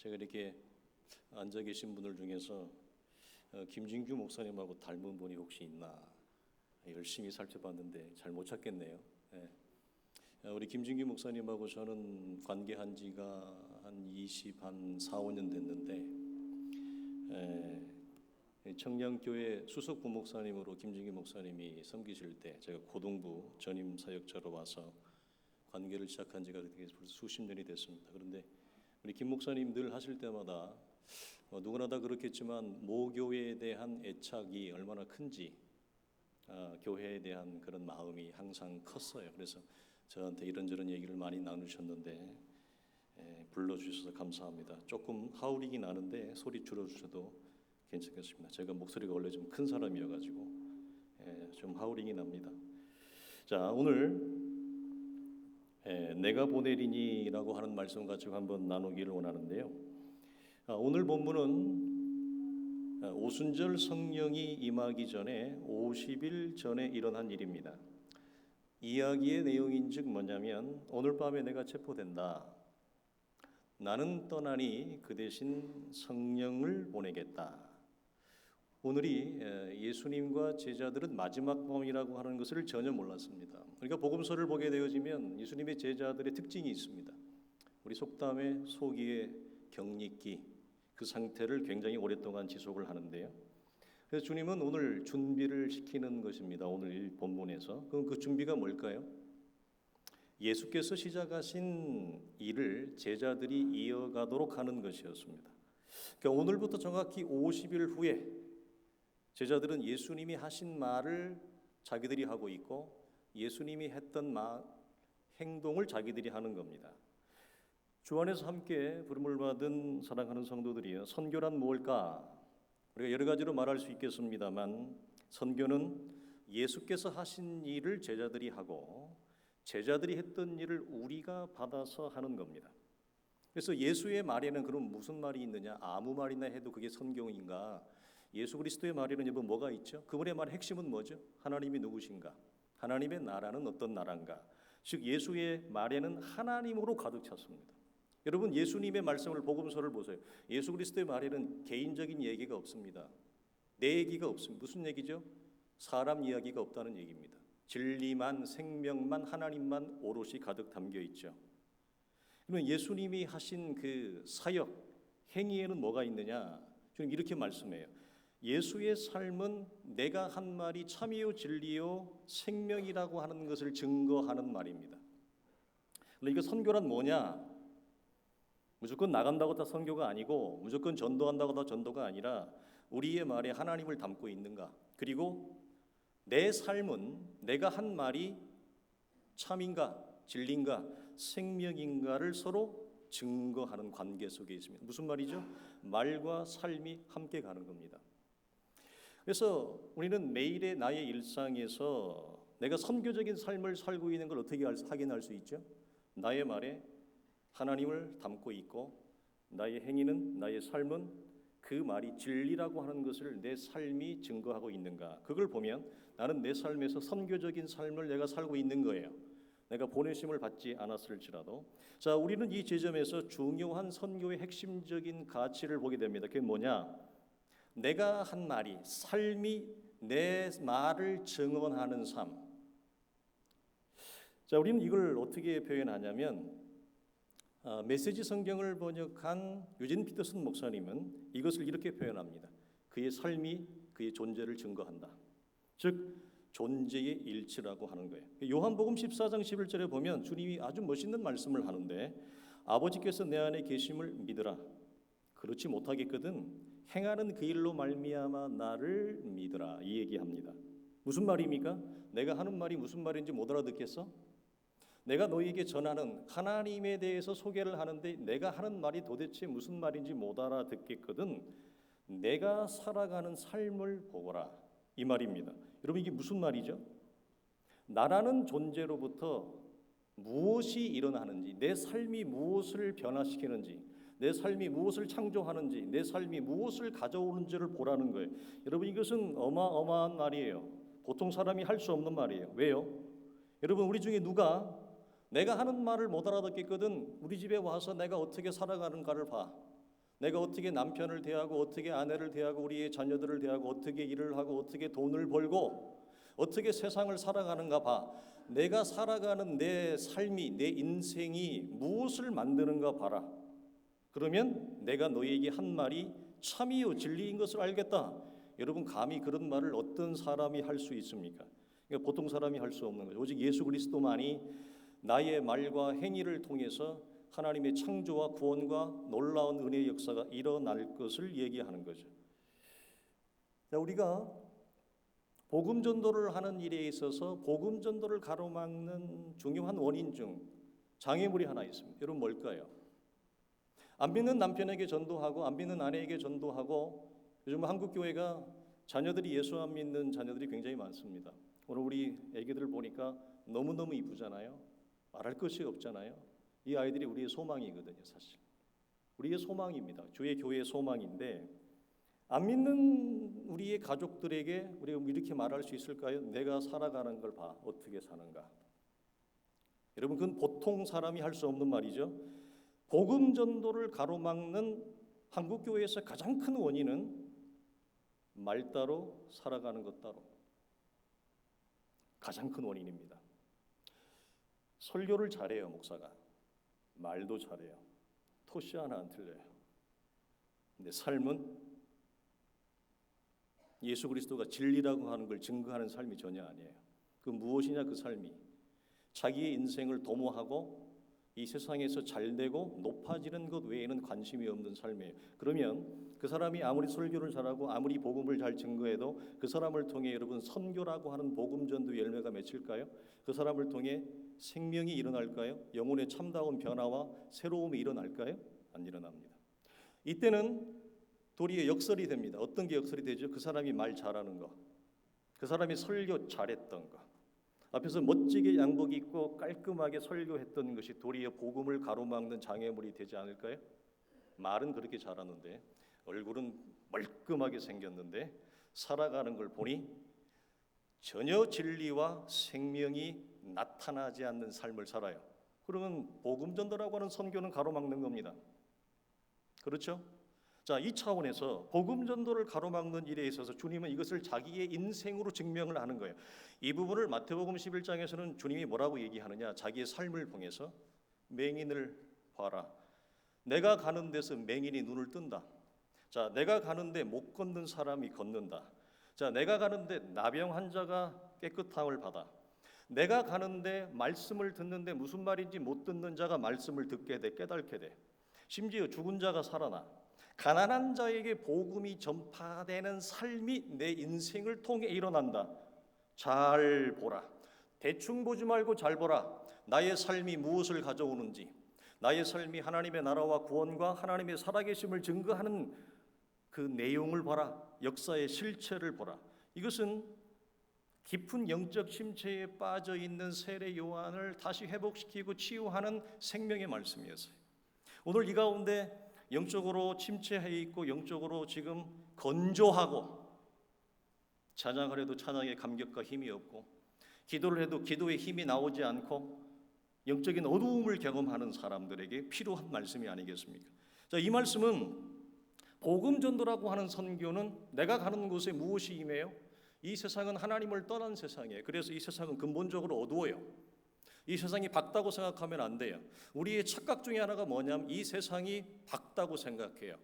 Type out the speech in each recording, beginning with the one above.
제가 이렇게 앉아 계신 분들 중에서 김진규 목사님하고 닮은 분이 혹시 있나 열심히 살펴봤는데 잘 못 찾겠네요. 우리 김진규 목사님하고 저는 관계한 지가 한 4, 5년 됐는데 청량교회 수석 부목사님으로 김진규 목사님이 섬기실 때 제가 고등부 전임 사역자로 와서 관계를 시작한 지가 벌써 수십 년이 됐습니다. 그런데 우리 김 목사님 늘 하실 때마다 누구나 다 그렇겠지만 모교회에 대한 애착이 얼마나 큰지 교회에 대한 그런 마음이 항상 컸어요. 그래서 저한테 이런저런 얘기를 많이 나누셨는데 불러주셔서 감사합니다. 조금 하울링이 나는데 소리 줄여주셔도 괜찮겠습니다. 제가 목소리가 원래 좀 큰 사람이어가지고 좀 하울링이 납니다. 자, 오늘 내가 보내리니라고 하는 말씀 가지고 한번 나누기를 원하는데요. 오늘 본문은 오순절 성령이 임하기 전에 50일 전에 일어난 일입니다. 이야기의 내용인즉 뭐냐면 오늘 밤에 내가 체포된다. 나는 떠나니 그 대신 성령을 보내겠다. 오늘이 예수님과 제자들은 마지막 밤이라고 하는 것을 전혀 몰랐습니다. 우리가 복음서를 보게 되어지면 예수님의 제자들의 특징이 있습니다. 우리 속담에 소기의 경릿기, 그 상태를 굉장히 오랫동안 지속을 하는데요. 그래서 주님은 오늘 준비를 시키는 것입니다. 오늘 본문에서. 그럼 그 준비가 뭘까요? 예수께서 시작하신 일을 제자들이 이어가도록 하는 것이었습니다. 그러니까 오늘부터 정확히 50일 후에 제자들은 예수님이 하신 말을 자기들이 하고 있고 예수님이 했던 행동을 자기들이 하는 겁니다. 주 안에서 함께 부름을 받은 사랑하는 성도들이요, 선교란 무엇일까? 우리가 여러 가지로 말할 수 있겠습니다만 선교는 예수께서 하신 일을 제자들이 하고 제자들이 했던 일을 우리가 받아서 하는 겁니다. 그래서 예수의 말에는 그럼 무슨 말이 있느냐? 아무 말이나 해도 그게 선교인가? 예수 그리스도의 말에는 여러분 뭐가 있죠? 그분의 말의 핵심은 뭐죠? 하나님이 누구신가? 하나님의 나라는 어떤 나라인가? 즉 예수의 말에는 하나님으로 가득 찼습니다. 여러분 예수님의 말씀을 복음서를 보세요. 예수 그리스도의 말에는 개인적인 얘기가 없습니다. 내 얘기가 없습니다. 무슨 얘기죠? 사람 이야기가 없다는 얘기입니다. 진리만 생명만 하나님만 오롯이 가득 담겨 있죠. 그러면 예수님이 하신 그 사역 행위에는 뭐가 있느냐? 주님 이렇게 말씀해요. 예수의 삶은 내가 한 말이 참이요 진리요 생명이라고 하는 것을 증거하는 말입니다. 그러니까 선교란 뭐냐? 무조건 나간다고 다 선교가 아니고 무조건 전도한다고 다 전도가 아니라 우리의 말에 하나님을 담고 있는가? 그리고 내 삶은 내가 한 말이 참인가, 진리인가, 생명인가를 서로 증거하는 관계 속에 있습니다. 무슨 말이죠? 말과 삶이 함께 가는 겁니다. 그래서 우리는 매일의 나의 일상에서 내가 선교적인 삶을 살고 있는 걸 어떻게 확인할 수 있죠? 나의 말에 하나님을 담고 있고 나의 행위는, 나의 삶은 그 말이 진리라고 하는 것을 내 삶이 증거하고 있는가? 그걸 보면 나는 내 삶에서 선교적인 삶을 내가 살고 있는 거예요. 내가 보내심을 받지 않았을지라도. 자, 우리는 이 지점에서 중요한 선교의 핵심적인 가치를 보게 됩니다. 그게 뭐냐? 내가 한 말이, 삶이 내 말을 증언하는 삶. 자, 우리는 이걸 어떻게 표현하냐면 메시지 성경을 번역한 유진 피터슨 목사님은 이것을 이렇게 표현합니다. 그의 삶이 그의 존재를 증거한다. 즉 존재의 일치라고 하는 거예요. 요한복음 14장 11절에 보면 주님이 아주 멋있는 말씀을 하는데 아버지께서 내 안에 계심을 믿으라. 그렇지 못하겠거든 행하는 그 일로 말미암아 나를 믿으라. 이 얘기합니다. 무슨 말입니까? 내가 하는 말이 무슨 말인지 못 알아듣겠어? 내가 너희에게 전하는 하나님에 대해서 소개를 하는데 내가 하는 말이 도대체 무슨 말인지 못 알아듣겠거든 내가 살아가는 삶을 보거라. 이 말입니다. 여러분 이게 무슨 말이죠? 나라는 존재로부터 무엇이 일어나는지, 내 삶이 무엇을 변화시키는지, 내 삶이 무엇을 창조하는지, 내 삶이 무엇을 가져오는지를 보라는 거예요. 여러분 이것은 어마어마한 말이에요. 보통 사람이 할 수 없는 말이에요. 왜요? 여러분 우리 중에 누가 내가 하는 말을 못 알아듣겠거든 우리 집에 와서 내가 어떻게 살아가는가를 봐. 내가 어떻게 남편을 대하고 어떻게 아내를 대하고 우리의 자녀들을 대하고 어떻게 일을 하고 어떻게 돈을 벌고 어떻게 세상을 살아가는가 봐. 내가 살아가는 내 삶이 내 인생이 무엇을 만드는가 봐라. 그러면 내가 너에게 한 말이 참이요 진리인 것을 알겠다. 여러분 감히 그런 말을 어떤 사람이 할 수 있습니까? 그러니까 보통 사람이 할 수 없는 거죠. 오직 예수 그리스도만이 나의 말과 행위를 통해서 하나님의 창조와 구원과 놀라운 은혜의 역사가 일어날 것을 얘기하는 거죠. 자, 우리가 복음 전도를 하는 일에 있어서 복음 전도를 가로막는 중요한 원인 중 장애물이 하나 있습니다. 여러분 뭘까요? 안 믿는 남편에게 전도하고 안 믿는 아내에게 전도하고 요즘 한국 교회가 자녀들이 예수 안 믿는 자녀들이 굉장히 많습니다. 오늘 우리 애기들 보니까 너무너무 이쁘잖아요. 말할 것이 없잖아요. 이 아이들이 우리의 소망이거든요, 사실. 우리의 소망입니다. 주의 교회의 소망인데 안 믿는 우리의 가족들에게 우리가 이렇게 말할 수 있을까요? 내가 살아가는 걸 봐. 어떻게 사는가. 여러분 그건 보통 사람이 할 수 없는 말이죠. 복음 전도를 가로막는 한국 교회에서 가장 큰 원인은 말 따로 살아가는 것 따로. 가장 큰 원인입니다. 설교를 잘해요, 목사가. 말도 잘해요. 토시 하나 안 틀려요. 근데 삶은 예수 그리스도가 진리라고 하는 걸 증거하는 삶이 전혀 아니에요. 그 무엇이냐 그 삶이 자기의 인생을 도모하고 이 세상에서 잘되고 높아지는 것 외에는 관심이 없는 삶이에요. 그러면 그 사람이 아무리 설교를 잘하고 아무리 복음을 잘 증거해도 그 사람을 통해 여러분 선교라고 하는 복음 전도 열매가 맺힐까요? 그 사람을 통해 생명이 일어날까요? 영혼의 참다운 변화와 새로움이 일어날까요? 안 일어납니다. 이때는 도리어 역설이 됩니다. 어떤 게 역설이 되죠? 그 사람이 말 잘하는 거, 그 사람이 설교 잘했던 거, 앞에서 멋지게 양복 입고 깔끔하게 설교했던 것이 도리어 복음을 가로막는 장애물이 되지 않을까요? 말은 그렇게 잘하는데 얼굴은 멀끔하게 생겼는데 살아가는 걸 보니 전혀 진리와 생명이 나타나지 않는 삶을 살아요. 그러면 복음 전도라고 하는 선교는 가로막는 겁니다. 그렇죠? 자, 이 차원에서 복음 전도를 가로막는 일에 있어서 주님은 이것을 자기의 인생으로 증명을 하는 거예요. 이 부분을 마태복음 11장에서는 주님이 뭐라고 얘기하느냐? 자기의 삶을 통해서 맹인을 봐라. 내가 가는 데서 맹인이 눈을 뜬다. 자, 내가 가는데 못 걷는 사람이 걷는다. 자, 내가 가는데 나병 환자가 깨끗함을 받아. 내가 가는데 말씀을 듣는데 무슨 말인지 못 듣는 자가 말씀을 듣게 돼, 깨닫게 돼. 심지어 죽은 자가 살아나. 가난한 자에게 복음이 전파되는 삶이 내 인생을 통해 일어난다. 잘 보라. 대충 보지 말고 잘 보라. 나의 삶이 무엇을 가져오는지, 나의 삶이 하나님의 나라와 구원과 하나님의 살아계심을 증거하는 그 내용을 봐라. 역사의 실체를 보라. 이것은 깊은 영적 침체에 빠져 있는 세례 요한을 다시 회복시키고 치유하는 생명의 말씀이었어요. 오늘 이 가운데 영적으로 침체해 있고 영적으로 지금 건조하고 찬양을 해도 찬양의 감격과 힘이 없고 기도를 해도 기도의 힘이 나오지 않고 영적인 어두움을 경험하는 사람들에게 필요한 말씀이 아니겠습니까? 자, 이 말씀은 복음 전도라고 하는 선교는 내가 가는 곳에 무엇이 임해요? 이 세상은 하나님을 떠난 세상이에요. 그래서 이 세상은 근본적으로 어두워요. 이 세상이 밝다고 생각하면 안 돼요. 우리의 착각 중에 하나가 뭐냐면 이 세상이 밝다고 생각해요.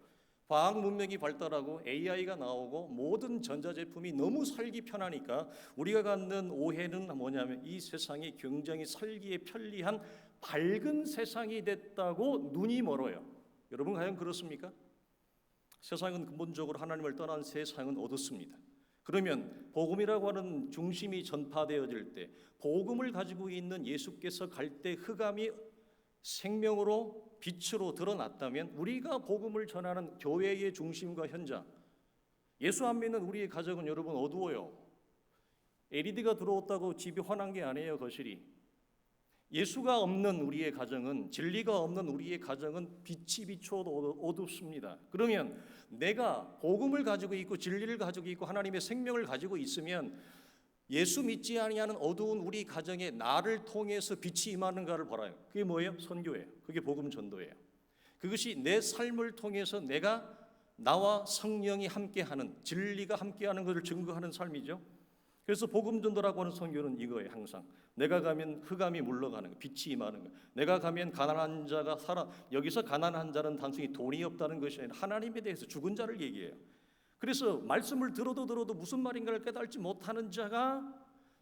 과학 문명이 발달하고 AI가 나오고 모든 전자제품이 너무 살기 편하니까 우리가 갖는 오해는 뭐냐면 이 세상이 굉장히 살기에 편리한 밝은 세상이 됐다고 눈이 멀어요. 여러분 과연 그렇습니까? 세상은 근본적으로 하나님을 떠난 세상은 어둡습니다. 그러면 복음이라고 하는 중심이 전파되어질 때 복음을 가지고 있는 예수께서 갈 때 흑암이 생명으로 빛으로 드러났다면 우리가 복음을 전하는 교회의 중심과 현장, 예수 안 믿는 우리의 가정은 여러분 어두워요. LED가 들어왔다고 집이 환한 게 아니에요. 거실이. 예수가 없는 우리의 가정은, 진리가 없는 우리의 가정은 빛이 비추어도 어둡습니다. 그러면 내가 복음을 가지고 있고 진리를 가지고 있고 하나님의 생명을 가지고 있으면 예수 믿지 아니하는 어두운 우리 가정에 나를 통해서 빛이 임하는가를 보라요. 그게 뭐예요? 선교예요. 그게 복음 전도예요. 그것이 내 삶을 통해서 내가 나와 성령이 함께하는, 진리가 함께하는 것을 증거하는 삶이죠. 그래서 복음 전도라고 하는 선교는 이거예요. 항상 내가 가면 흑암이 물러가는 거, 빛이 임하는 거. 내가 가면 가난한 자가 살아. 여기서 가난한 자는 단순히 돈이 없다는 것이 아니라 하나님에 대해서 죽은 자를 얘기해요. 그래서 말씀을 들어도 무슨 말인가를 깨달지 못하는 자가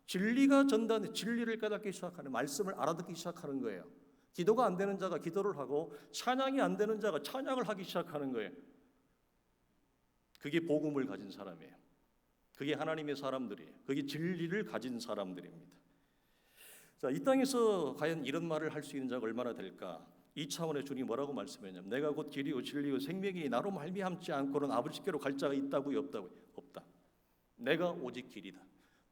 진리가 전달된 진리를 깨닫기 시작하는, 말씀을 알아듣기 시작하는 거예요. 기도가 안 되는 자가 기도를 하고 찬양이 안 되는 자가 찬양을 하기 시작하는 거예요. 그게 복음을 가진 사람이에요. 그게 하나님의 사람들이에요. 그게 진리를 가진 사람들입니다. 자, 이 땅에서 과연 이런 말을 할 수 있는 자가 얼마나 될까? 이 차원의 주님이 뭐라고 말씀했냐면 내가 곧 길이요 진리요 생명이 나로 말미암지 않고는 아버지께로 갈 자가 있다고요 없다고요? 없다. 내가 오직 길이다.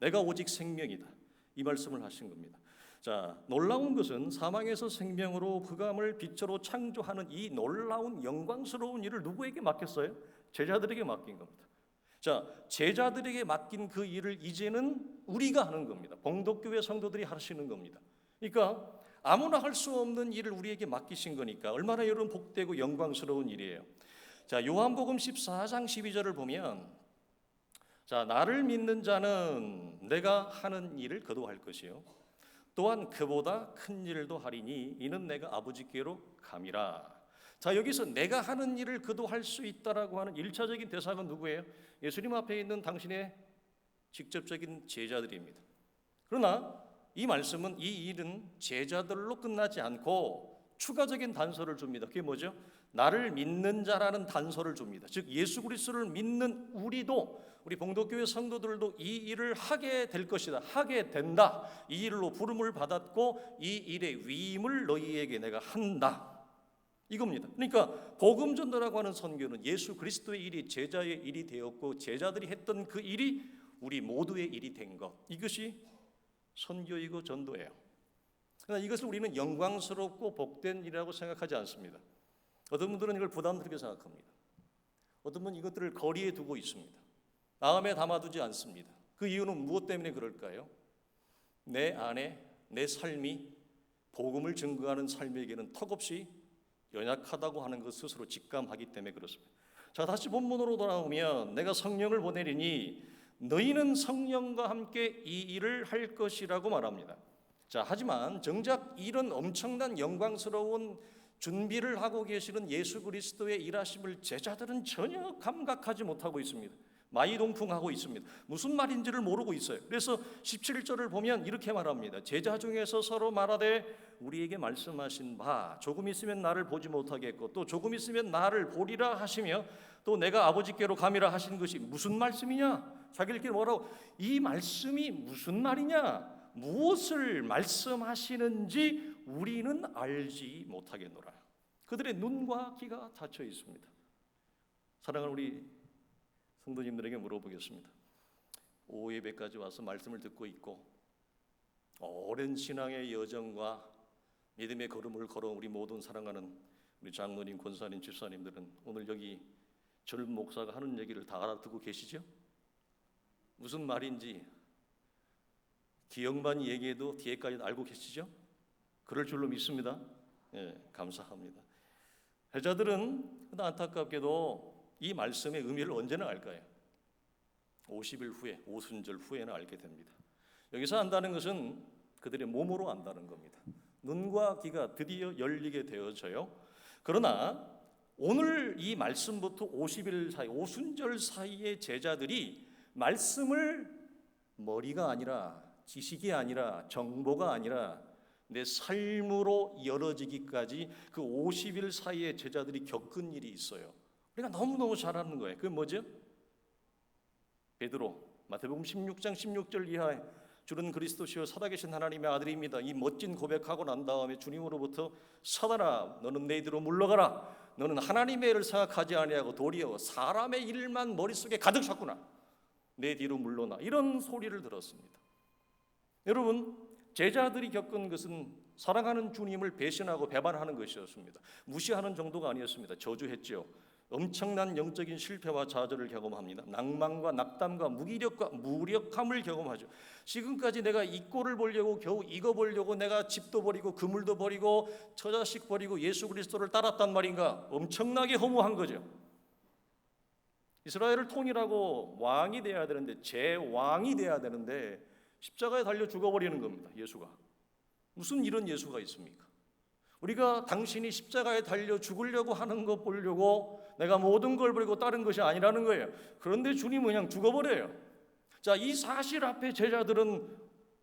내가 오직 생명이다. 이 말씀을 하신 겁니다. 자, 놀라운 것은 사망에서 생명으로 흑암을 빛으로 창조하는 이 놀라운 영광스러운 일을 누구에게 맡겼어요? 제자들에게 맡긴 겁니다. 자, 제자들에게 맡긴 그 일을 이제는 우리가 하는 겁니다. 봉독교회 성도들이 하시는 겁니다. 그러니까 아무나 할 수 없는 일을 우리에게 맡기신 거니까 얼마나 여러분 복되고 영광스러운 일이에요. 자, 요한복음 14장 12절을 보면, 자, 나를 믿는 자는 내가 하는 일을 그도 할 것이요 또한 그보다 큰 일도 하리니 이는 내가 아버지께로 감이라. 자, 여기서 내가 하는 일을 그도 할 수 있다라고 하는 일차적인 대상은 누구예요? 예수님 앞에 있는 당신의 직접적인 제자들입니다. 그러나 이 말씀은, 이 일은 제자들로 끝나지 않고 추가적인 단서를 줍니다. 그게 뭐죠? 나를 믿는 자라는 단서를 줍니다. 즉 예수 그리스도를 믿는 우리 봉독교회 성도들도 이 일을 하게 될 것이다, 하게 된다. 이 일로 부름을 받았고 이 일의 위임을 너희에게 내가 한다, 이겁니다. 그러니까 복음 전도라고 하는 선교는 예수 그리스도의 일이 제자의 일이 되었고 제자들이 했던 그 일이 우리 모두의 일이 된 것, 이것이 선교이고 전도예요. 그러나 이것을 우리는 영광스럽고 복된 일이라고 생각하지 않습니다. 어떤 분들은 이걸 부담스럽게 생각합니다. 어떤 분은 이것들을 거리에 두고 있습니다. 마음에 담아두지 않습니다. 그 이유는 무엇 때문에 그럴까요? 내 안에 내 삶이 복음을 증거하는 삶에게는 턱없이 연약하다고 하는 것 스스로 직감하기 때문에 그렇습니다. 자, 다시 본문으로 돌아오면 내가 성령을 보내리니 너희는 성령과 함께 이 일을 할 것이라고 말합니다. 자, 하지만 정작 이런 엄청난 영광스러운 준비를 하고 계시는 예수 그리스도의 일하심을 제자들은 전혀 감각하지 못하고 있습니다. 마이동풍하고 있습니다. 무슨 말인지를 모르고 있어요. 그래서 17절을 보면 이렇게 말합니다. 제자 중에서 서로 말하되 우리에게 말씀하신 바 조금 있으면 나를 보지 못하겠고 또 조금 있으면 나를 보리라 하시며 또 내가 아버지께로 가미라 하신 것이 무슨 말씀이냐? 자기들끼리 뭐라고, 이 말씀이 무슨 말이냐? 무엇을 말씀하시는지 우리는 알지 못하겠노라. 그들의 눈과 귀가 닫혀 있습니다. 사랑하는 우리 성도님들에게 물어보겠습니다. 오후 예배까지 와서 말씀을 듣고 있고 오랜 신앙의 여정과 믿음의 걸음을 걸어온 우리 모든 사랑하는 우리 장로님, 권사님, 집사님들은 오늘 여기 젊은 목사가 하는 얘기를 다 알아듣고 계시죠? 무슨 말인지 기억만 얘기해도 뒤에까지 알고 계시죠? 그럴 줄로 믿습니다. 예, 감사합니다. 제자들은 안타깝게도 이 말씀의 의미를 언제나 알까요? 50일 후에, 오순절 후에는 알게 됩니다. 여기서 안다는 것은 그들의 몸으로 안다는 겁니다. 눈과 귀가 드디어 열리게 되어져요. 그러나 오늘 이 말씀부터 50일 사이, 오순절 사이의 제자들이 말씀을 머리가 아니라, 지식이 아니라, 정보가 아니라 내 삶으로 열어지기까지 그 50일 사이에 제자들이 겪은 일이 있어요. 우리가 너무너무 잘 아는 거예요. 그게 뭐죠? 베드로, 마태복음 16장 16절 이하에 주는 그리스도시요 살아계신 하나님의 아들입니다. 이 멋진 고백하고 난 다음에 주님으로부터 사단아 너는 내 뒤로 물러가라. 너는 하나님의 일을 생각하지 아니하고 도리어 사람의 일만 머릿속에 가득 찼구나. 내 뒤로 물러나. 이런 소리를 들었습니다. 여러분, 제자들이 겪은 것은 사랑하는 주님을 배신하고 배반하는 것이었습니다. 무시하는 정도가 아니었습니다. 저주했죠. 엄청난 영적인 실패와 좌절을 경험합니다. 낭만과 낙담과 무기력과 무력함을 경험하죠. 지금까지 내가 이 꼴을 보려고 겨우 이거 보려고 내가 집도 버리고 그물도 버리고 처자식 버리고 예수 그리스도를 따랐단 말인가? 엄청나게 허무한 거죠. 이스라엘을 통일하고 왕이 돼야 되는데, 제왕이 돼야 되는데 십자가에 달려 죽어버리는 겁니다. 예수가. 무슨 이런 예수가 있습니까? 우리가 당신이 십자가에 달려 죽으려고 하는 것 보려고 내가 모든 걸 버리고 따른 것이 아니라는 거예요. 그런데 주님은 그냥 죽어버려요. 자, 이 사실 앞에 제자들은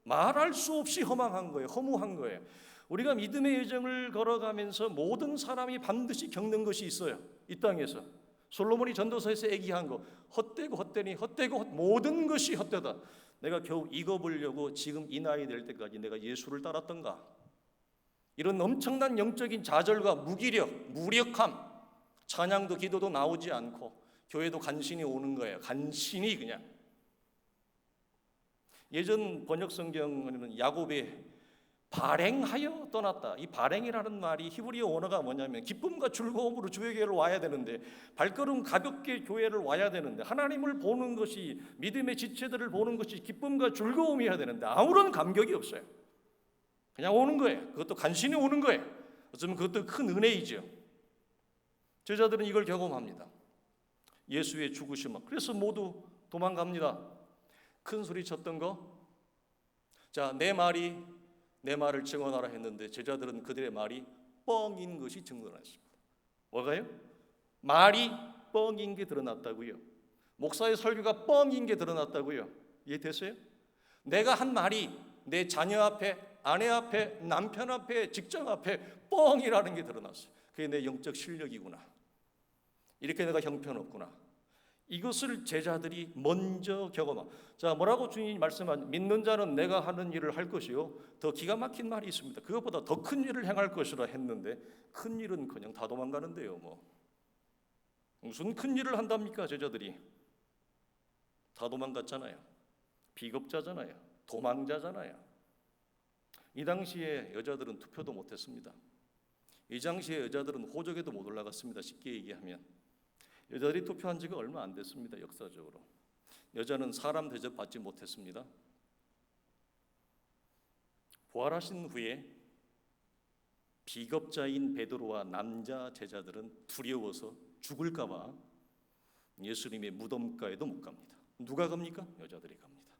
말할 수 없이 허망한 거예요. 허무한 거예요. 우리가 믿음의 여정을 걸어가면서 모든 사람이 반드시 겪는 것이 있어요. 이 땅에서. 솔로몬이 전도서에서 얘기한 거, 헛되고 헛되니 헛되고 모든 것이 헛되다. 내가 겨우 이거 보려고 지금 이 나이 될 때까지 내가 예수를 따랐던가? 이런 엄청난 영적인 좌절과 무기력, 무력함, 찬양도 기도도 나오지 않고 교회도 간신히 오는 거예요. 간신히 그냥. 예전 번역 성경에는 야곱이 발행하여 떠났다. 이 발행이라는 말이 히브리어 언어가 뭐냐면 기쁨과 즐거움으로 주의 교회를 와야 되는데, 발걸음 가볍게 교회를 와야 되는데, 하나님을 보는 것이, 믿음의 지체들을 보는 것이 기쁨과 즐거움이어야 되는데 아무런 감격이 없어요. 그냥 오는 거예요. 그것도 간신히 오는 거예요. 어쩌면 그것도 큰 은혜이죠. 제자들은 이걸 경험합니다. 예수의 죽으심. 그래서 모두 도망갑니다. 큰 소리 쳤던 거. 자, 내 말을 증언하라 했는데 제자들은 그들의 말이 뻥인 것이 증언했습니다. 뭐가요? 말이 뻥인 게 드러났다고요. 목사의 설교가 뻥인 게 드러났다고요. 이해됐어요? 내가 한 말이 내 자녀 앞에, 아내 앞에, 남편 앞에, 직장 앞에 뻥이라는 게 드러났어요. 그게 내 영적 실력이구나. 이렇게 내가 형편없구나. 이것을 제자들이 먼저 경험하고, 자, 뭐라고 주님이 말씀한, 믿는 자는 내가 하는 일을 할 것이요 더 기가 막힌 말이 있습니다. 그것보다 더 큰 일을 행할 것이라 했는데 큰 일은 그냥 다 도망가는데요. 뭐 무슨 큰 일을 한답니까? 제자들이 다 도망갔잖아요. 비겁자잖아요. 도망자잖아요. 이 당시에 여자들은 투표도 못했습니다. 이 당시에 여자들은 호적에도 못 올라갔습니다. 쉽게 얘기하면 여자들이 투표한 지가 얼마 안 됐습니다. 역사적으로 여자는 사람 대접 받지 못했습니다. 부활하신 후에 비겁자인 베드로와 남자 제자들은 두려워서 죽을까 봐 예수님의 무덤가에도 못 갑니다. 누가 갑니까? 여자들이 갑니다.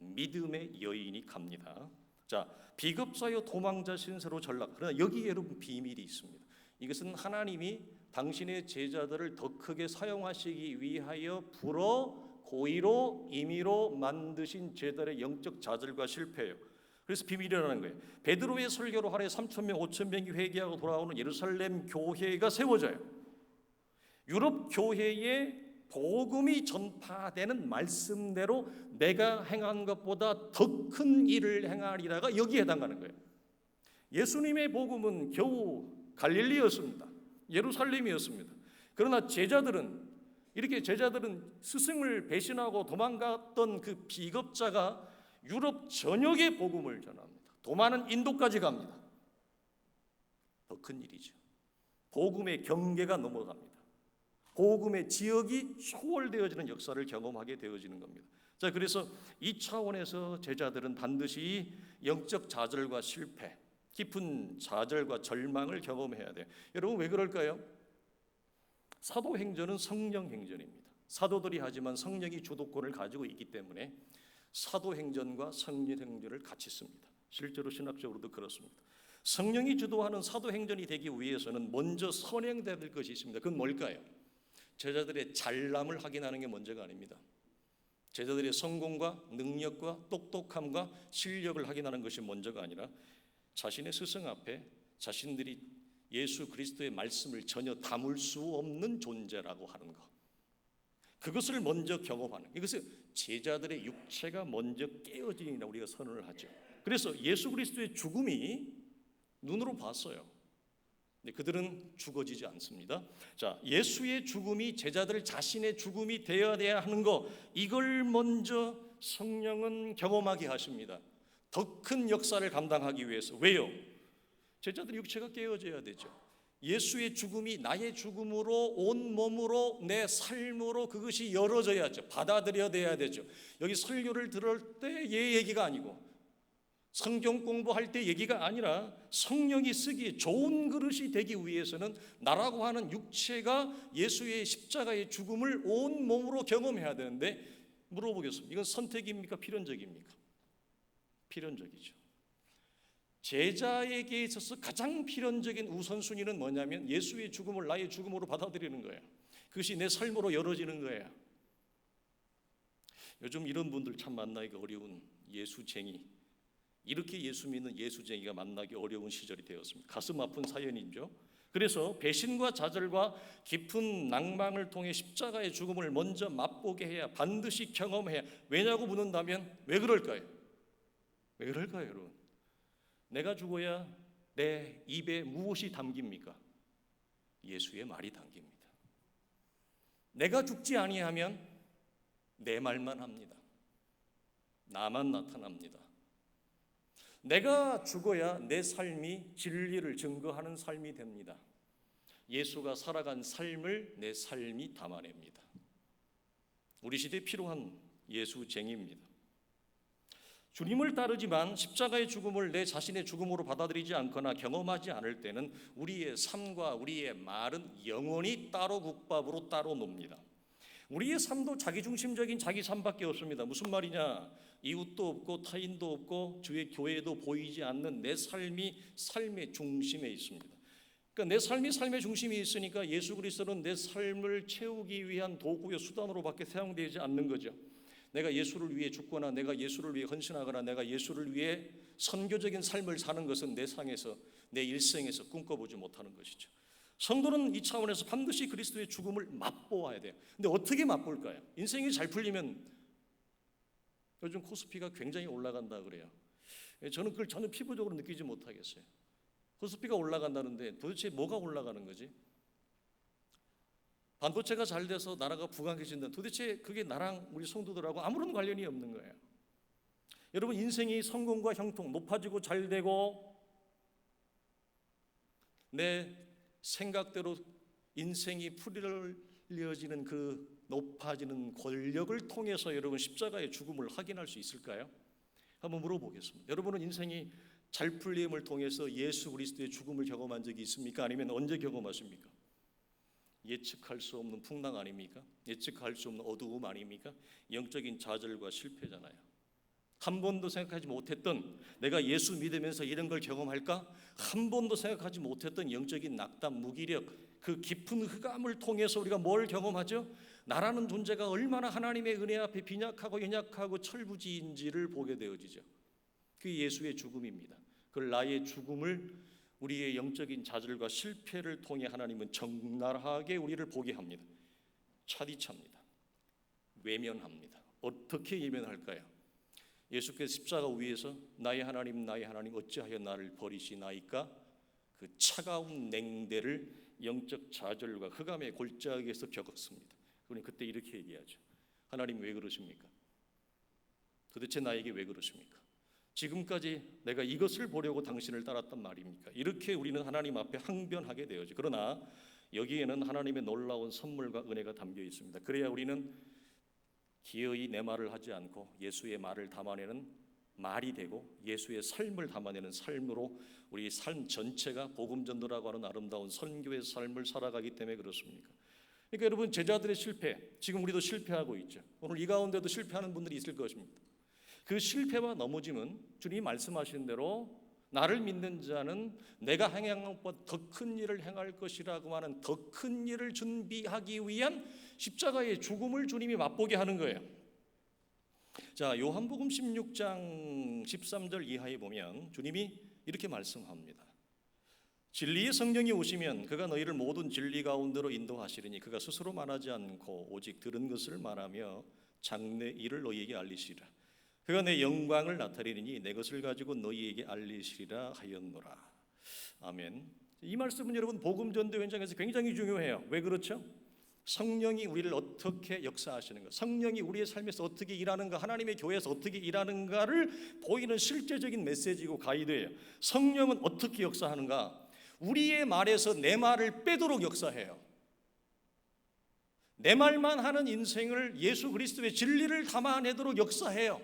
믿음의 여인이 갑니다. 자, 비겁자여 도망자 신세로 전락. 그러나 여기 여러분 비밀이 있습니다. 이것은 하나님이 당신의 제자들을 더 크게 사용하시기 위하여 불어 고의로 임의로 만드신 제자들의 영적 좌절과 실패예요. 그래서 비밀이라는 거예요. 베드로의 설교로 하루에 3,000명, 5,000명이 회개하고 돌아오는 예루살렘 교회가 세워져요. 유럽 교회에 복음이 전파되는 말씀대로 내가 행한 것보다 더 큰 일을 행하리라가 여기에 해당하는 거예요. 예수님의 복음은 겨우 갈릴리였습니다. 예루살렘이었습니다. 그러나 제자들은 스승을 배신하고 도망갔던 그 비겁자가 유럽 전역의 복음을 전합니다. 도마는 인도까지 갑니다. 더 큰 일이죠. 복음의 경계가 넘어갑니다. 복음의 지역이 초월되어지는 역사를 경험하게 되어지는 겁니다. 자, 그래서 이 차원에서 제자들은 반드시 영적 좌절과 실패, 깊은 좌절과 절망을 경험해야 돼요. 여러분 왜 그럴까요? 사도행전은 성령행전입니다. 사도들이 하지만 성령이 주도권을 가지고 있기 때문에 사도행전과 성령행전을 같이 씁니다. 실제로 신학적으로도 그렇습니다. 성령이 주도하는 사도행전이 되기 위해서는 먼저 선행될 것이 있습니다. 그건 뭘까요? 제자들의 잘남을 확인하는 게 먼저가 아닙니다. 제자들의 성공과 능력과 똑똑함과 실력을 확인하는 것이 먼저가 아니라 자신의 스승 앞에 자신들이 예수 그리스도의 말씀을 전혀 담을 수 없는 존재라고 하는 것, 그것을 먼저 경험하는, 이것을 제자들의 육체가 먼저 깨어지니라 우리가 선언을 하죠. 그래서 예수 그리스도의 죽음이 눈으로 봤어요. 근데 그들은 죽어지지 않습니다. 자, 예수의 죽음이 제자들 자신의 죽음이 되어야 하는 것, 이걸 먼저 성령은 경험하게 하십니다. 더 큰 역사를 감당하기 위해서. 왜요? 제자들 육체가 깨어져야 되죠. 예수의 죽음이 나의 죽음으로 온 몸으로 내 삶으로 그것이 열어져야죠. 받아들여야 되죠. 여기 설교를 들을 때의 얘기가 아니고 성경 공부할 때 얘기가 아니라 성령이 쓰기에 좋은 그릇이 되기 위해서는 나라고 하는 육체가 예수의 십자가의 죽음을 온 몸으로 경험해야 되는데, 물어보겠습니다. 이건 선택입니까? 필연적입니까? 필연적이죠. 제자에게 있어서 가장 필연적인 우선순위는 뭐냐면 예수의 죽음을 나의 죽음으로 받아들이는 거예요. 그것이 내 삶으로 열어지는 거예요. 요즘 이런 분들 참 만나기가 어려운 예수쟁이, 이렇게 예수 믿는 예수쟁이가 만나기 어려운 시절이 되었습니다. 가슴 아픈 사연이죠. 그래서 배신과 좌절과 깊은 낭망을 통해 십자가의 죽음을 먼저 맛보게 해야, 반드시 경험해야. 왜냐고 묻는다면 왜 그럴까요? 왜 그럴까요, 여러분? 내가 죽어야 내 입에 무엇이 담깁니까? 예수의 말이 담깁니다. 내가 죽지 아니하면 내 말만 합니다. 나만 나타납니다. 내가 죽어야 내 삶이 진리를 증거하는 삶이 됩니다. 예수가 살아간 삶을 내 삶이 담아냅니다. 우리 시대에 필요한 예수쟁이입니다. 주님을 따르지만 십자가의 죽음을 내 자신의 죽음으로 받아들이지 않거나 경험하지 않을 때는 우리의 삶과 우리의 말은 영원히 따로 국밥으로 따로 놉니다. 우리의 삶도 자기중심적인 자기 삶밖에 없습니다. 무슨 말이냐? 이웃도 없고 타인도 없고 주의 교회도 보이지 않는 내 삶이 삶의 중심에 있습니다. 그러니까 내 삶이 삶의 중심에 있으니까 예수 그리스도는 내 삶을 채우기 위한 도구의 수단으로밖에 사용되지 않는 거죠. 내가 예수를 위해 죽거나 내가 예수를 위해 헌신하거나 내가 예수를 위해 선교적인 삶을 사는 것은 내 상에서, 내 일생에서 꿈꿔보지 못하는 것이죠. 성도는 이 차원에서 반드시 그리스도의 죽음을 맛보아야 돼요. 근데 어떻게 맛볼까요? 인생이 잘 풀리면, 요즘 코스피가 굉장히 올라간다 그래요. 저는 그걸 전혀 피부적으로 느끼지 못하겠어요. 코스피가 올라간다는데 도대체 뭐가 올라가는 거지? 반도체가 잘 돼서 나라가 부강해진다. 도대체 그게 나랑 우리 성도들하고 아무런 관련이 없는 거예요. 여러분, 인생이 성공과 형통, 높아지고 잘 되고 내 생각대로 인생이 풀려지는 그 높아지는 권력을 통해서 여러분 십자가의 죽음을 확인할 수 있을까요? 한번 물어보겠습니다. 여러분은 인생이 잘 풀림을 통해서 예수 그리스도의 죽음을 경험한 적이 있습니까? 아니면 언제 경험하십니까? 예측할 수 없는 풍랑 아닙니까? 예측할 수 없는 어두움 아닙니까? 영적인 좌절과 실패잖아요. 한 번도 생각하지 못했던, 내가 예수 믿으면서 이런 걸 경험할까? 한 번도 생각하지 못했던 영적인 낙담, 무기력, 그 깊은 흑암을 통해서 우리가 뭘 경험하죠? 나라는 존재가 얼마나 하나님의 은혜 앞에 빈약하고 연약하고 철부지인지를 보게 되어지죠. 그게 예수의 죽음입니다. 그 나의 죽음을, 우리의 영적인 좌절과 실패를 통해 하나님은 적나라하게 우리를 보게 합니다. 차디찹니다. 외면합니다. 어떻게 외면할까요? 예수께서 십자가 위에서 나의 하나님 어찌하여 나를 버리시나이까? 그 차가운 냉대를 영적 좌절과 흑암의 골짜기에서 겪었습니다. 그러니 그때 이렇게 얘기하죠. 하나님 왜 그러십니까? 도대체 나에게 왜 그러십니까? 지금까지 내가 이것을 보려고 당신을 따랐단 말입니까? 이렇게 우리는 하나님 앞에 항변하게 되어죠. 그러나 여기에는 하나님의 놀라운 선물과 은혜가 담겨 있습니다. 그래야 우리는 기어이 내 말을 하지 않고 예수의 말을 담아내는 말이 되고 예수의 삶을 담아내는 삶으로 우리 삶 전체가 복음 전도라고 하는 아름다운 선교의 삶을 살아가기 때문에 그렇습니까? 그러니까 여러분, 제자들의 실패, 지금 우리도 실패하고 있죠. 오늘 이 가운데도 실패하는 분들이 있을 것입니다. 그 실패와 넘어짐은 주님이 말씀하신 대로 나를 믿는 자는 내가 행한 것보다 더 큰 일을 행할 것이라고 하는 더 큰 일을 준비하기 위한 십자가의 죽음을 주님이 맛보게 하는 거예요. 자, 요한복음 16장 13절 이하에 보면 주님이 이렇게 말씀합니다. 진리의 성령이 오시면 그가 너희를 모든 진리 가운데로 인도하시리니 그가 스스로 말하지 않고 오직 들은 것을 말하며 장래 일을 너희에게 알리시리라. 그가 내 영광을 나타내리니 내 것을 가지고 너희에게 알리시리라 하였노라. 아멘. 이 말씀은 여러분 복음 전도 현장에서 굉장히 중요해요. 왜 그렇죠? 성령이 우리를 어떻게 역사하시는가, 성령이 우리의 삶에서 어떻게 일하는가, 하나님의 교회에서 어떻게 일하는가를 보이는 실제적인 메시지고 가이드예요. 성령은 어떻게 역사하는가? 우리의 말에서 내 말을 빼도록 역사해요. 내 말만 하는 인생을 예수 그리스도의 진리를 담아내도록 역사해요.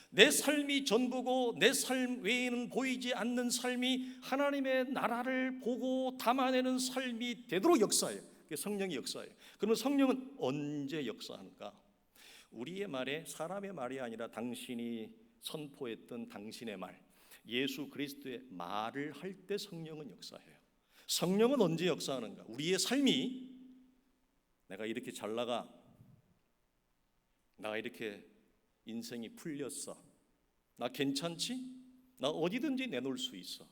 내 삶이 전부고 내 삶 외에는 보이지 않는 삶이 하나님의 나라를 보고 담아내는 삶이 되도록 역사해요. 그게 성령이 역사해요. 그러면 성령은 언제 역사하는가? 우리의 말에, 사람의 말이 아니라 당신이 선포했던 당신의 말, 예수 그리스도의 말을 할 때 성령은 역사해요. 성령은 언제 역사하는가? 우리의 삶이, 내가 이렇게 잘 나가, 나 이렇게 인생이 풀렸어, 나 괜찮지? 나 어디든지 내놓을 수 있어,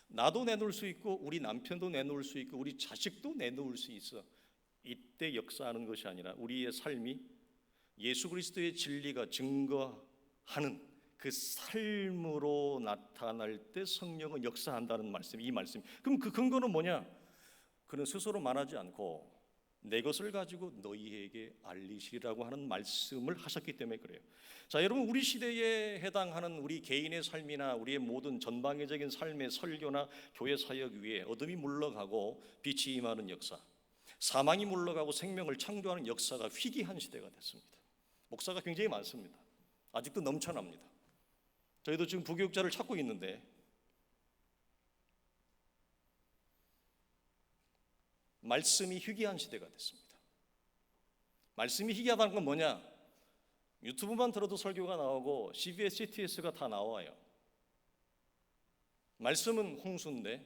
나도 내놓을 수 있고 우리 남편도 내놓을 수 있고 우리 자식도 내놓을 수 있어. 이때 역사하는 것이 아니라 우리의 삶이 예수 그리스도의 진리가 증거하는 그 삶으로 나타날 때 성령은 역사한다는 말씀, 이 말씀. 그럼 그 근거는 뭐냐? 그는 스스로 말하지 않고 내 것을 가지고 너희에게 알리시리라고 하는 말씀을 하셨기 때문에 그래요. 자, 여러분, 우리 시대에 해당하는 우리 개인의 삶이나 우리의 모든 전방위적인 삶의 설교나 교회 사역 위에 어둠이 물러가고 빛이 임하는 역사, 사망이 물러가고 생명을 창조하는 역사가 희귀한 시대가 됐습니다. 목사가 굉장히 많습니다. 아직도 넘쳐납니다. 저희도 지금 부교육자를 찾고 있는데 말씀이 희귀한 시대가 됐습니다. 말씀이 희귀하다는 건 뭐냐? 유튜브만 들어도 설교가 나오고 CBS, CTS가 다 나와요. 말씀은 홍수인데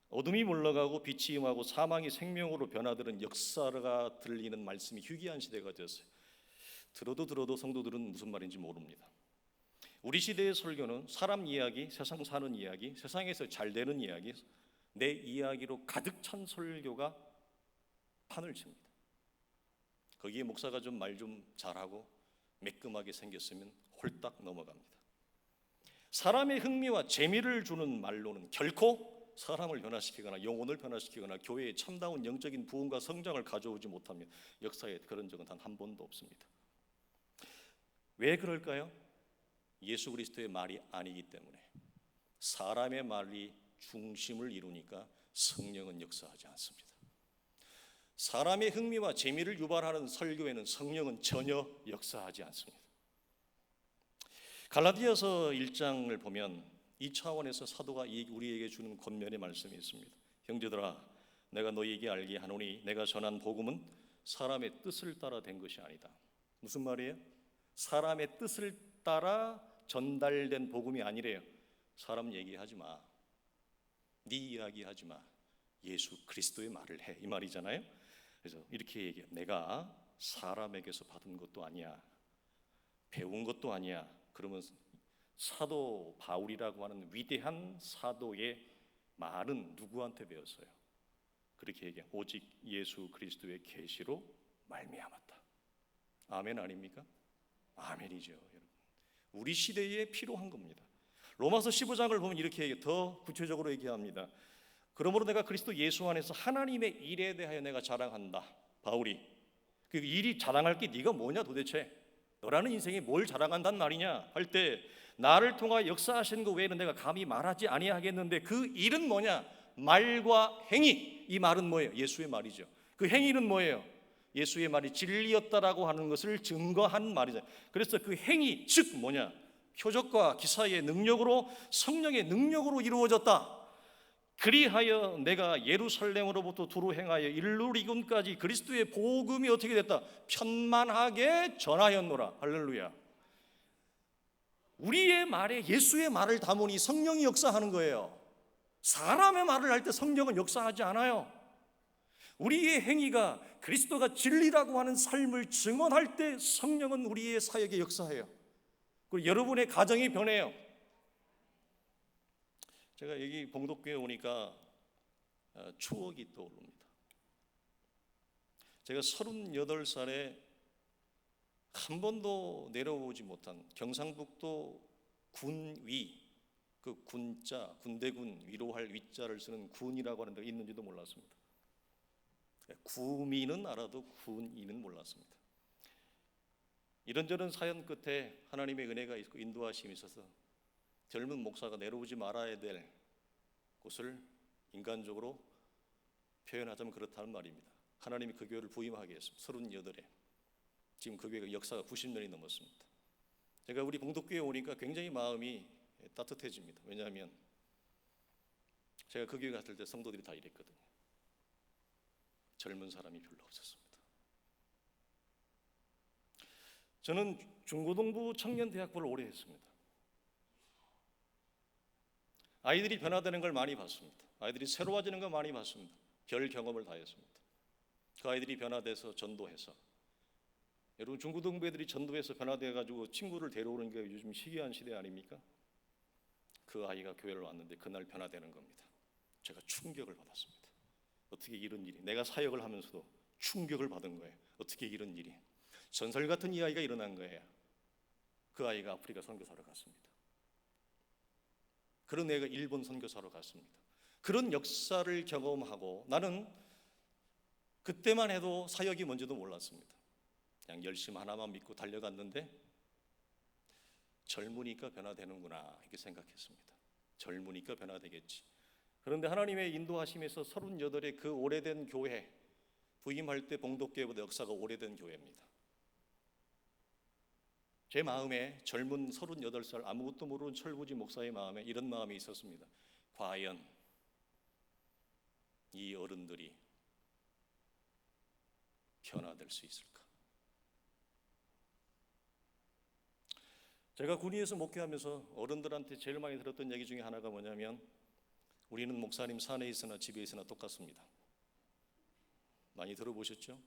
어둠이 물러가고 빛이 임하고 사망이 생명으로 변화되는 역사가 들리는 말씀이 희귀한 시대가 되었어요. 들어도 성도들은 무슨 말인지 모릅니다. 우리 시대의 설교는 사람 이야기, 세상 사는 이야기, 세상에서 잘 되는 이야기, 내 이야기로 가득 찬 설교가 판을 칩니다. 거기에 목사가 좀 말 좀 잘하고 매끈하게 생겼으면 홀딱 넘어갑니다. 사람의 흥미와 재미를 주는 말로는 결코 사람을 변화시키거나 영혼을 변화시키거나 교회에 참다운 영적인 부흥과 성장을 가져오지 못합니다. 역사에 그런 적은 단 한 번도 없습니다. 왜 그럴까요? 예수 그리스도의 말이 아니기 때문에. 사람의 말이 중심을 이루니까 성령은 역사하지 않습니다. 사람의 흥미와 재미를 유발하는 설교에는 성령은 전혀 역사하지 않습니다. 갈라디아서 1장을 보면 이 차원에서 사도가 우리에게 주는 권면의 말씀이 있습니다. 형제들아, 내가 너희에게 알게 하노니 내가 전한 복음은 사람의 뜻을 따라 된 것이 아니다. 무슨 말이에요? 사람의 뜻을 따라 전달된 복음이 아니래요. 사람 얘기하지 마, 네 이야기하지 마, 예수 그리스도의 말을 해, 이 말이잖아요. 그래서 이렇게 얘기해요. 내가 사람에게서 받은 것도 아니야, 배운 것도 아니야. 그러면 사도 바울이라고 하는 위대한 사도의 말은 누구한테 배웠어요? 그렇게 얘기해요. 오직 예수 그리스도의 계시로 말미암았다. 아멘 아닙니까? 아멘이죠, 여러분. 우리 시대에 필요한 겁니다. 로마서 15장을 보면 이렇게 얘기해요. 더 구체적으로 얘기합니다. 그러므로 내가 그리스도 예수 안에서 하나님의 일에 대하여 내가 자랑한다. 바울이 그 일이 자랑할 게 네가 뭐냐 도대체? 너라는 인생이 뭘 자랑한단 말이냐 할 때, 나를 통하여 역사하신 것 외에는 내가 감히 말하지 아니하겠는데 그 일은 뭐냐? 말과 행위. 이 말은 뭐예요? 예수의 말이죠. 그 행위는 뭐예요? 예수의 말이 진리였다라고 하는 것을 증거한 말이죠. 그래서 그 행위, 즉 뭐냐? 표적과 기사의 능력으로, 성령의 능력으로 이루어졌다. 그리하여 내가 예루살렘으로부터 두루 행하여 일루리군까지 그리스도의 복음이 어떻게 됐다? 편만하게 전하였노라. 할렐루야. 우리의 말에 예수의 말을 담으니 성령이 역사하는 거예요. 사람의 말을 할 때 성령은 역사하지 않아요. 우리의 행위가 그리스도가 진리라고 하는 삶을 증언할 때 성령은 우리의 사역에 역사해요. 그리고 여러분의 가정이 변해요. 제가 여기 봉독교회 오니까 추억이 떠오릅니다. 제가 38살에 한 번도 내려오지 못한 경상북도 군위, 그 군자, 군대군 위로할 위자를 쓰는 군이라고 하는 데가 있는지도 몰랐습니다. 구미는 알아도 군위는 몰랐습니다. 이런저런 사연 끝에 하나님의 은혜가 있고 인도하심이 있어서 젊은 목사가 내려오지 말아야 될 곳을 인간적으로 표현하자면 그렇다는 말입니다. 하나님이 그 교회를 부임하게 했습니다. 38에. 지금 그 교회가 역사가 90년이 넘었습니다. 제가 우리 봉독교회에 오니까 굉장히 마음이 따뜻해집니다. 왜냐하면 제가 그 교회 갔을 때 성도들이 다 이랬거든요. 젊은 사람이 별로 없었습니다. 저는 중고등부 청년대학부를 오래 했습니다. 아이들이 변화되는 걸 많이 봤습니다. 아이들이 새로워지는 걸 많이 봤습니다. 별 경험을 다 했습니다. 그 아이들이 변화돼서 전도해서, 여러분 중고등부 애들이 전도해서 변화돼가지고 친구를 데려오는 게 요즘 시기한 시대 아닙니까? 그 아이가 교회를 왔는데 그날 변화되는 겁니다. 제가 충격을 받았습니다. 어떻게 이런 일이, 내가 사역을 하면서도 충격을 받은 거예요. 어떻게 이런 일이, 전설 같은 이 아이가 일어난 거예요. 그 아이가 아프리카 선교사로 갔습니다. 그런 애가 일본 선교사로 갔습니다. 그런 역사를 경험하고, 나는 그때만 해도 사역이 뭔지도 몰랐습니다. 그냥 열심 하나만 믿고 달려갔는데 젊으니까 변화되는구나 이렇게 생각했습니다. 젊으니까 변화되겠지. 그런데 하나님의 인도하심에서 38의 그 오래된 교회, 부임할 때 봉독교회보다 역사가 오래된 교회입니다. 제 마음에 젊은 38살 아무것도 모르는 철부지 목사의 마음에 이런 마음이 있었습니다. 과연 이 어른들이 변화될 수 있을까? 제가 군위에서 목회하면서 어른들한테 제일 많이 들었던 얘기 중에 하나가 뭐냐면, 우리는 목사님 산에 있으나 집에 있으나 똑같습니다. 많이 들어보셨죠?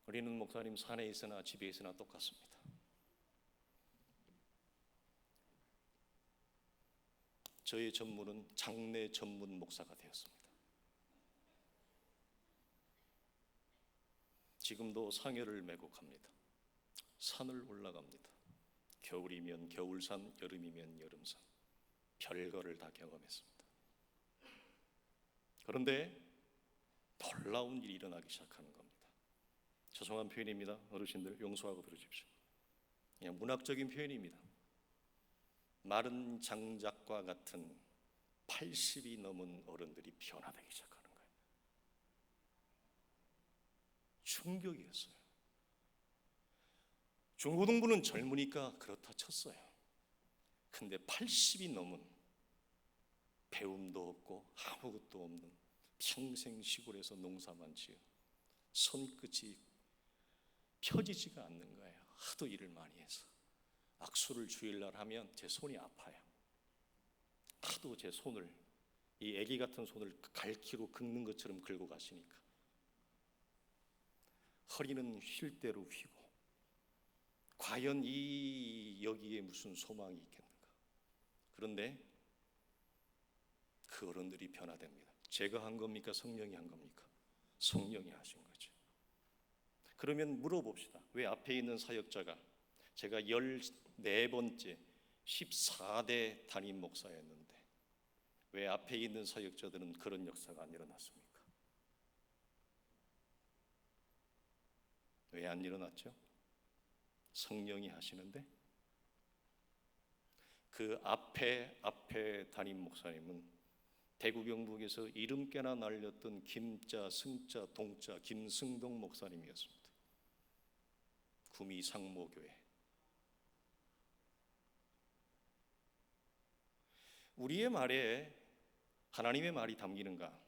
우리는 목사님 산에 있으나 집에 있으나 똑같습니다. 저의 전문은 장례 전문 목사가 되었습니다. 지금도 상여를 메고 갑니다. 산을 올라갑니다. 겨울이면 겨울산, 여름이면 여름산, 별거를 다 경험했습니다. 그런데 놀라운 일이 일어나기 시작하는 겁니다. 죄송한 표현입니다. 어르신들 용서하고 들으십시오. 그냥 문학적인 표현입니다. 마른 장작과 같은 80이 넘은 어른들이 변화되기 시작하는 거예요. 충격이었어요. 중고등부는 젊으니까 그렇다 쳤어요. 근데 80이 넘은, 배움도 없고 아무것도 없는, 평생 시골에서 농사만 지어 손끝이 펴지지가 않는 거예요. 하도 일을 많이 해서. 악수를 주일날 하면 제 손이 아파요. 하도 제 손을, 이 애기 같은 손을 갈퀴로 긁는 것처럼 긁고 가시니까 허리는 쉴 대로 휘고, 과연 여기에 무슨 소망이 있겠는가? 그런데 그 어른들이 변화됩니다. 제가 한 겁니까? 성령이 한 겁니까? 성령이 하신 거죠. 그러면 물어봅시다. 왜 앞에 있는 사역자가, 제가 14번째 14대 담임 목사였는데 왜 앞에 있는 사역자들은 그런 역사가 안 일어났습니까? 왜 안 일어났죠? 성령이 하시는데. 그 앞에 담임 목사님은 대구 경북에서 이름께나 날렸던 김자, 승자, 동자 김승동 목사님이었습니다. 구미 상모교회. 우리의 말에 하나님의 말이 담기는가?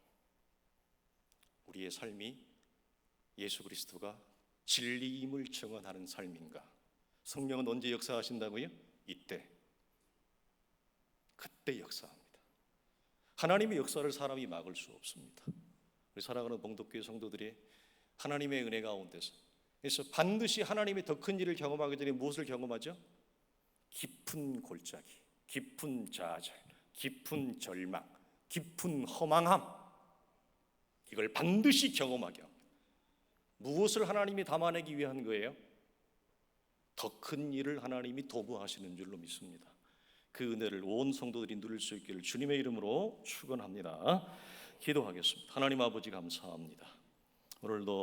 우리의 삶이 예수 그리스도가 진리임을 증언하는 삶인가? 성령은 언제 역사하신다고요? 이때, 그때 역사합니다. 하나님의 역사를 사람이 막을 수 없습니다. 우리 사랑하는 봉독교회 성도들이 하나님의 은혜 가운데서, 그래서 반드시 하나님의 더 큰 일을 경험하기 전에 무엇을 경험하죠? 깊은 골짜기, 깊은 좌절, 깊은 절망, 깊은 허망함, 이걸 반드시 경험하게 합니다. 무엇을 하나님이 담아내기 위한 거예요? 더 큰 일을 하나님이 도구하시는 줄로 믿습니다. 그 은혜를 온 성도들이 누릴 수 있기를 주님의 이름으로 축원합니다. 기도하겠습니다. 하나님 아버지 감사합니다. 오늘도